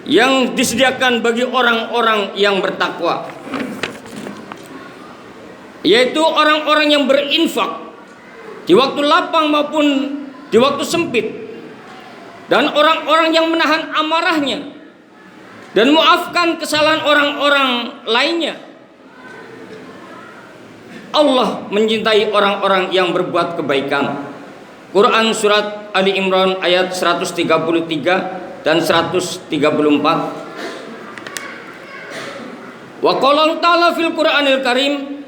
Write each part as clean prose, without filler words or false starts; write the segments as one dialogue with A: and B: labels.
A: yang disediakan bagi orang-orang yang bertakwa, yaitu orang-orang yang berinfak di waktu lapang maupun di waktu sempit, dan orang-orang yang menahan amarahnya dan maafkan kesalahan orang-orang lainnya. Allah mencintai orang-orang yang berbuat kebaikan. Quran surat Ali Imran ayat 133 dan 134. Wa qala ta'ala fil Qur'anil Karim,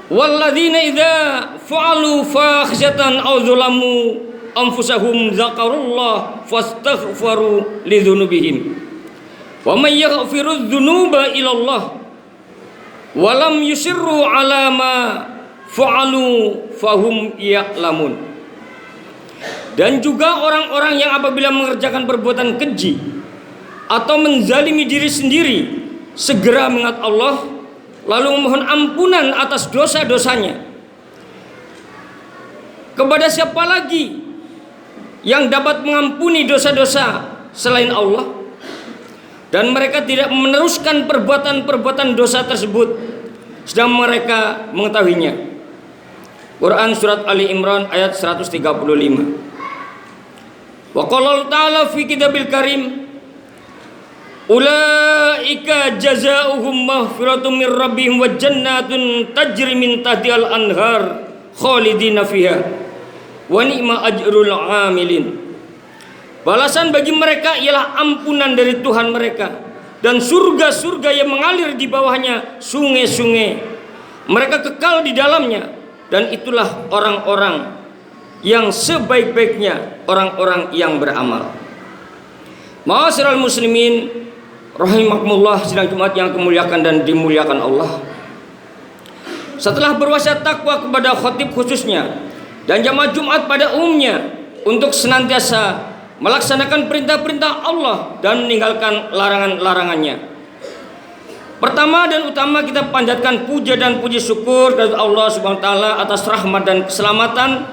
A: walladzina idza fa'alu fakhsyatan aw zalamu anfusahum zakarullah fastaghfaru lidzunubihim wa may yaghfiru dzunuba illallah wa lam yusirru ala ma fa'alu fahum ya'lamun. Dan juga orang-orang yang apabila mengerjakan perbuatan keji atau menzalimi diri sendiri segera mengingat Allah lalu memohon ampunan atas dosa-dosanya. Kepada siapa lagi yang dapat mengampuni dosa-dosa selain Allah? Dan mereka tidak meneruskan perbuatan-perbuatan dosa tersebut sedang mereka mengetahuinya. Quran surat Ali Imran ayat 135. Wa qala ta'ala fi kitabil karim, ulaika jazaohum maghfiratun mir rabbihim wa jannatun tajri min tahtiha al-anhar khalidina fiha wa ni'ma ajrul 'amilin. Balasan bagi mereka ialah ampunan dari Tuhan mereka dan surga-surga yang mengalir di bawahnya sungai-sungai. Mereka kekal di dalamnya, dan itulah orang-orang yang sebaik-baiknya orang-orang yang beramal. Ma'asyiral muslimin rahimakumullah, sidang Jumat yang kemuliakan dan dimuliakan Allah. Setelah berwasiat takwa kepada khatib khususnya dan jamaah Jumat pada umumnya untuk senantiasa melaksanakan perintah-perintah Allah dan meninggalkan larangan-larangannya, pertama dan utama kita panjatkan puja dan puji syukur kepada Allah Subhanahu wa taala atas rahmat dan keselamatan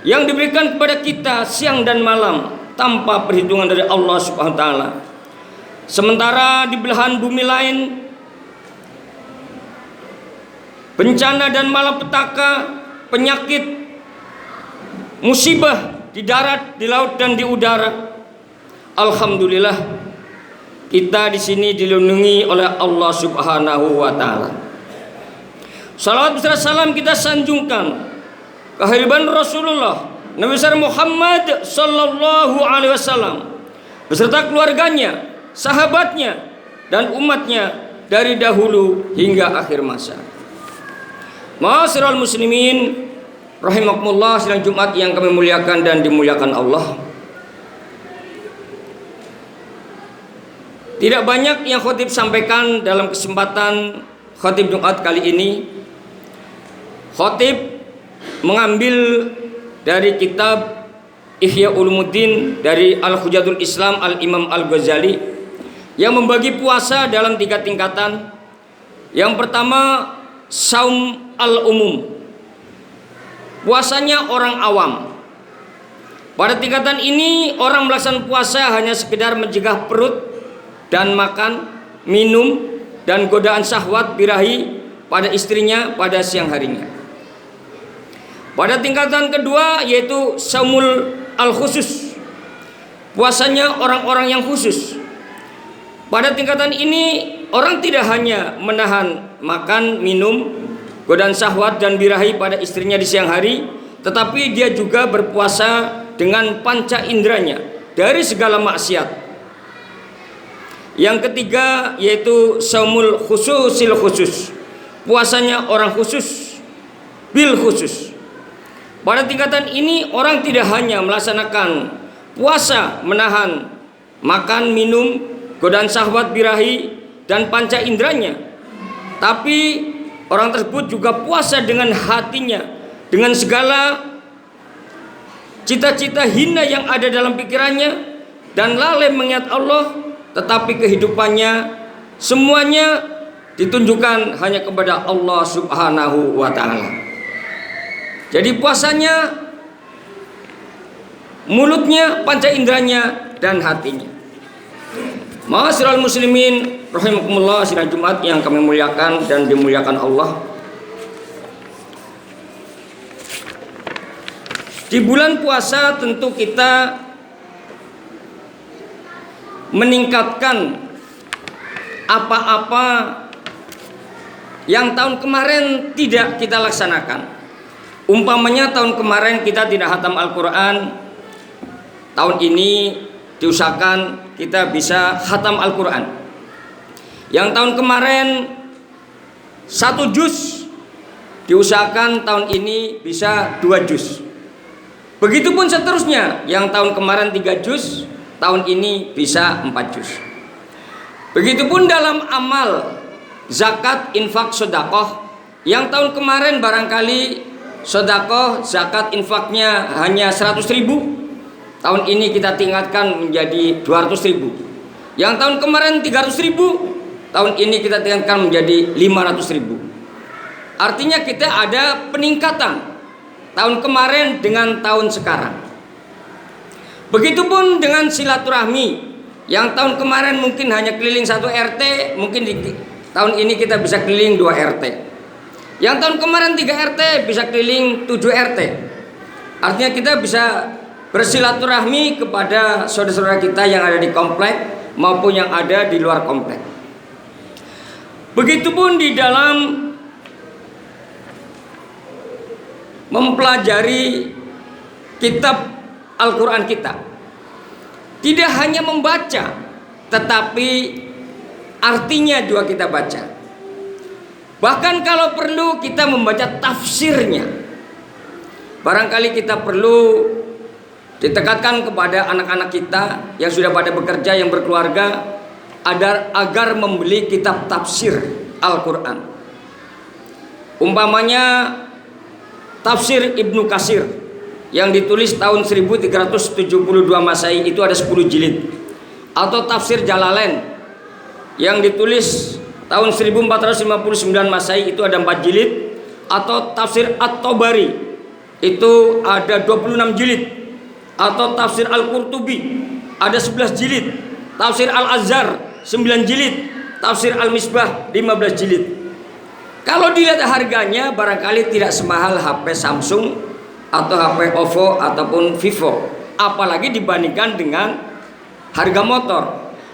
A: yang diberikan kepada kita siang dan malam tanpa perhitungan dari Allah Subhanahu wa taala. Sementara di belahan bumi lain bencana dan malapetaka, penyakit, musibah di darat, di laut dan di udara, alhamdulillah kita di sini dilindungi oleh Allah Subhanahu wa taala. Salawat beserta salam kita sanjungkan kehadiran Rasulullah Nabi besar Muhammad sallallahu alaihi wasallam beserta keluarganya, sahabatnya dan umatnya dari dahulu hingga akhir masa. Ma'asyiral muslimin rahimakumullah, sidang Jumat yang kami muliakan dan dimuliakan Allah. Tidak banyak yang khatib sampaikan dalam kesempatan khatib Jumat kali ini. Khatib mengambil dari kitab Ihya Ulumuddin dari Al-Hujatul Islam Al-Imam Al-Ghazali yang membagi puasa dalam 3 tingkatan. Yang pertama, saum al-umum, puasanya orang awam. Pada tingkatan ini orang melaksanakan puasa hanya sekedar mencegah perut dan makan, minum dan godaan syahwat birahi pada istrinya pada siang harinya. Pada tingkatan kedua yaitu saumul al-khusus, puasanya orang-orang yang khusus. Pada tingkatan ini orang tidak hanya menahan makan, minum, godaan syahwat dan birahi pada istrinya di siang hari, tetapi dia juga berpuasa dengan panca inderanya dari segala maksiat. Yang ketiga yaitu saumul khususil khusus, puasanya orang khusus bil khusus. Pada tingkatan ini orang tidak hanya melaksanakan puasa menahan makan, minum, godaan syahwat birahi dan panca inderanya, tapi orang tersebut juga puasa dengan hatinya, dengan segala cita-cita hina yang ada dalam pikirannya dan lalai mengingat Allah, tetapi kehidupannya semuanya ditunjukkan hanya kepada Allah Subhanahu wa taala. Jadi puasanya mulutnya, panca inderanya, dan hatinya. Ma'asyiral muslimin rahimakumullah, sidang Jumat yang kami muliakan dan dimuliakan Allah. Di bulan puasa tentu kita meningkatkan apa-apa yang tahun kemarin tidak kita laksanakan. Umpamanya tahun kemarin kita tidak khatam Al-Quran, tahun ini diusahakan kita bisa khatam Al-Quran. Yang tahun kemarin 1 juz, diusahakan tahun ini bisa 2 juz. Begitupun seterusnya, yang tahun kemarin 3 juz, tahun ini bisa 4 juz. Begitupun dalam amal zakat, infak, sedekah, yang tahun kemarin barangkali sedekah, zakat, infaknya hanya 100.000, tahun ini kita tingkatkan menjadi 200.000. Yang tahun kemarin 300.000, tahun ini kita tingkatkan menjadi 500.000. Artinya kita ada peningkatan tahun kemarin dengan tahun sekarang. Begitupun dengan silaturahmi, yang tahun kemarin mungkin hanya keliling 1 RT, mungkin tahun ini kita bisa keliling 2 RT. Yang tahun kemarin 3 RT bisa keliling 7 RT. Artinya kita bisa bersilaturahmi kepada saudara-saudara kita yang ada di komplek maupun yang ada di luar komplek. Begitupun di dalam mempelajari kitab Al-Quran kita, tidak hanya membaca, tetapi artinya juga kita baca. Bahkan kalau perlu kita membaca tafsirnya. Barangkali kita perlu ditekankan kepada anak-anak kita yang sudah pada bekerja, yang berkeluarga, agar membeli kitab tafsir Al-Quran. Umpamanya tafsir Ibnu Katsir yang ditulis tahun 1372 Masehi, itu ada 10 jilid. Atau tafsir Jalalain yang ditulis tahun 1459 Masehi, itu ada 4 jilid. Atau tafsir At-Tabari, itu ada 26 jilid. Atau tafsir Al-Qurtubi ada 11 jilid. Tafsir Al-Azhar 9 jilid. Tafsir Al-Misbah 15 jilid. Kalau dilihat harganya barangkali tidak semahal HP Samsung atau HP OVO ataupun Vivo, apalagi dibandingkan dengan harga motor.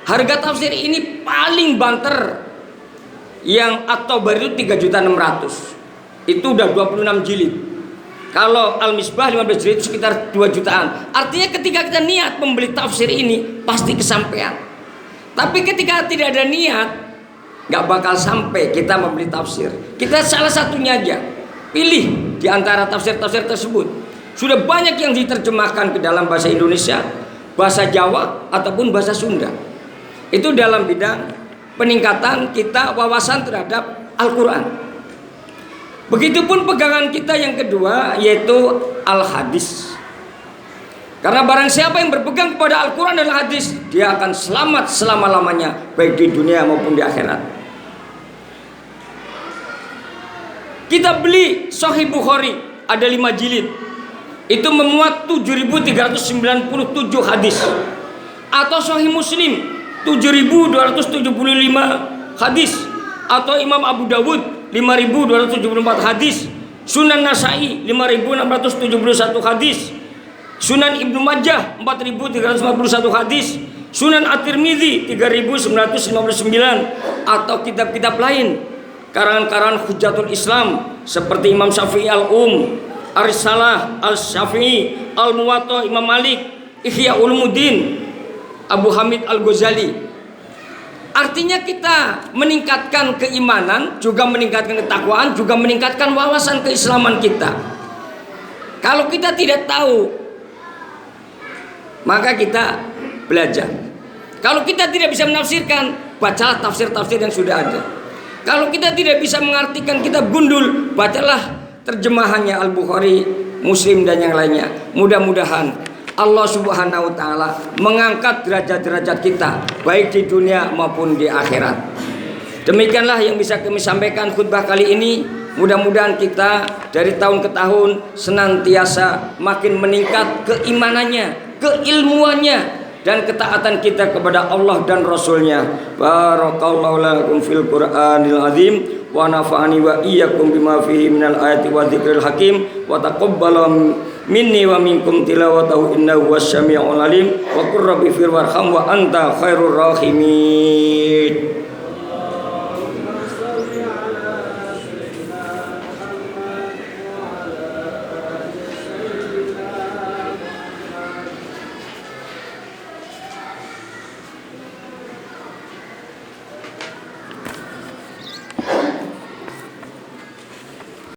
A: Harga tafsir ini paling banter, yang At-Tabari itu 3.600.000, itu udah 26 jilid. Kalau Al-Misbah 15 jilid itu sekitar 2 jutaan. Artinya ketika kita niat membeli tafsir ini pasti kesampaian. Tapi ketika tidak ada niat, nggak bakal sampai kita membeli tafsir. Kita salah satunya aja pilih di antara tafsir-tafsir tersebut. Sudah banyak yang diterjemahkan ke dalam bahasa Indonesia, bahasa Jawa ataupun bahasa Sunda. Itu dalam bidang peningkatan kita wawasan terhadap Al-Quran. Begitupun pegangan kita yang kedua, yaitu Al-Hadis. Karena barang siapa yang berpegang kepada Al-Quran dan Al-Hadis, dia akan selamat selama-lamanya, baik di dunia maupun di akhirat. Kita beli Sahih Bukhari, ada 5 jilid. Itu memuat 7.397 hadis. Atau Sahih Muslim 7.275 hadis. Atau Imam Abu Dawud 5.274 hadis. Sunan Nasai 5.671 hadis. Sunan Ibnu Majah 4.351 hadis. Sunan At-Tirmidzi 3.959. Atau kitab-kitab lain karangan-karangan Hujjatul Islam seperti Imam Syafi'i Al-Um, Ar-Risalah Al-Syafi'i, Al-Muwatta Imam Malik, Ihya Ulumuddin Abu Hamid Al-Ghazali. Artinya kita meningkatkan keimanan, juga meningkatkan ketakwaan, juga meningkatkan wawasan keislaman kita. Kalau kita tidak tahu, maka kita belajar. Kalau kita tidak bisa menafsirkan, bacalah tafsir-tafsir yang sudah ada. Kalau kita tidak bisa mengartikan kitab gundul, bacalah terjemahannya Al-Bukhari, Muslim dan yang lainnya. Mudah-mudahan Allah Subhanahu wa taala mengangkat derajat-derajat kita baik di dunia maupun di akhirat. Demikianlah yang bisa kami sampaikan khutbah kali ini. Mudah-mudahan kita dari tahun ke tahun senantiasa makin meningkat keimanannya, keilmuannya dan ketaatan kita kepada Allah dan Rasulnya. Barakallahu lakum fil Qur'anil azim wa nafa'ani wa iyyakum bima fihi minal ayati wa dzikril hakim wa taqabbala minni wa minkum tilawatahu innahu wasyami'ul alim wa qur rabbi fir warham wa anta khairur rahimin.